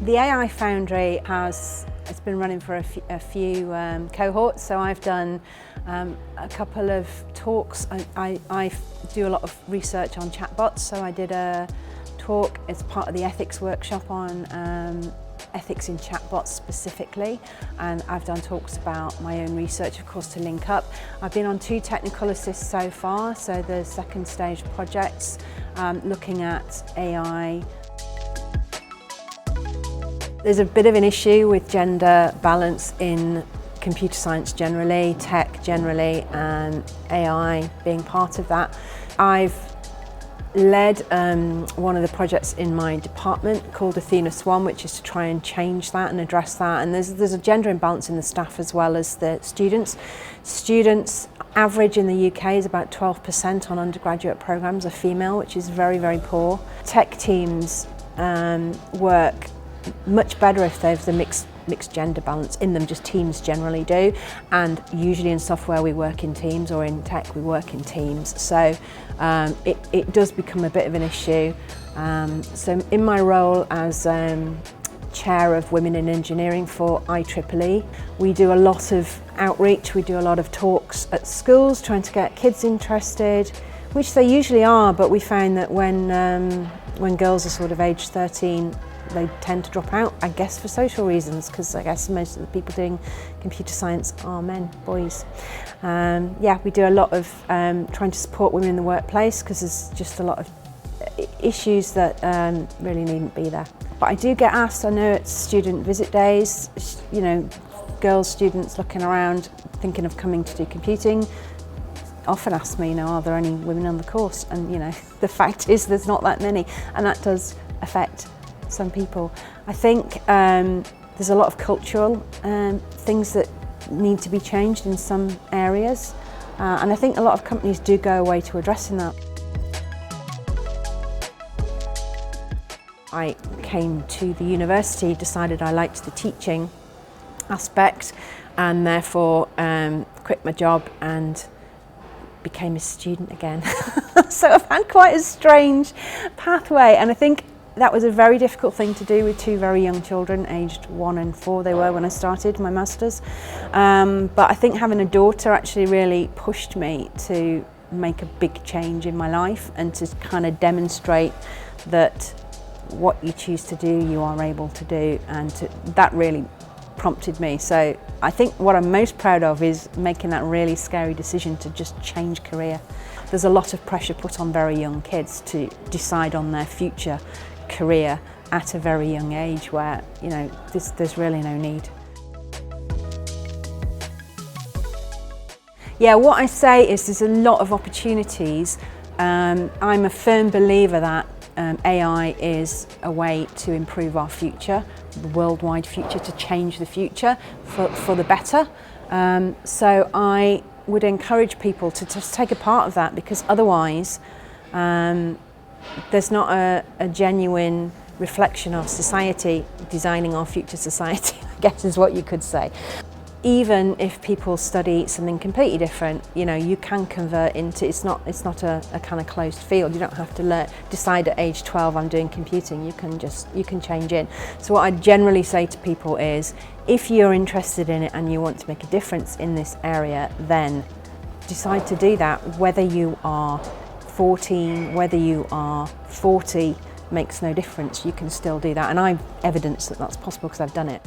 The AI Foundry it's been running for a few cohorts, so I've done a couple of talks. I do a lot of research on chatbots, so I did a talk as part of the ethics workshop on ethics in chatbots specifically, and I've done talks about my own research, of course, to link up. I've been on 2 technical assists so far, so the second stage projects looking at AI. There's a bit of an issue with gender balance in computer science generally, tech generally, and AI being part of that. I've led one of the projects in my department called Athena Swan, which is to try and change that and address that. And there's a gender imbalance in the staff as well as the students. Students average in the UK is about 12% on undergraduate programs are female, which is very, very poor. Tech teams work much better if there's a mixed gender balance in them, just teams generally do, and usually in software we work in teams, or in tech we work in teams, so it does become a bit of an issue. So in my role as Chair of Women in Engineering for IEEE, we do a lot of outreach, we do a lot of talks at schools trying to get kids interested, which they usually are, but we find that when girls are sort of age 13, they tend to drop out, I guess for social reasons, because I guess most of the people doing computer science are men, boys. Yeah, we do a lot of trying to support women in the workplace, because there's just a lot of issues that really needn't be there. But I do get asked, I know it's student visit days, you know, girls, students looking around, thinking of coming to do computing, often ask me, you know, are there any women on the course? And you know, the fact is there's not that many, and that does affect some people. I think there's a lot of cultural things that need to be changed in some areas, and I think a lot of companies do go away to addressing that. I came to the university, decided I liked the teaching aspect, and therefore quit my job and became a student again. So I've had quite a strange pathway, and I think that was a very difficult thing to do with 2 very young children, aged 1 and 4 they were when I started my masters. But I think having a daughter actually really pushed me to make a big change in my life, and to kind of demonstrate that what you choose to do, you are able to do, and that really prompted me. So I think what I'm most proud of is making that really scary decision to just change career. There's a lot of pressure put on very young kids to decide on their future career at a very young age, where, you know, there's really no need. Yeah, what I say is there's a lot of opportunities. I'm a firm believer that AI is a way to improve our future, the worldwide future, to change the future for the better. So I would encourage people to just take a part of that, because otherwise there's not a genuine reflection of society, designing our future society, I guess is what you could say. Even if people study something completely different, you know, you can convert into, it's not a kind of closed field. You don't have to decide at age 12 I'm doing computing. You can change in. So what I generally say to people is, if you're interested in it and you want to make a difference in this area, then decide to do that. Whether you are 14, whether you are 40, makes no difference. You can still do that, and I've evidence that that's possible because I've done it.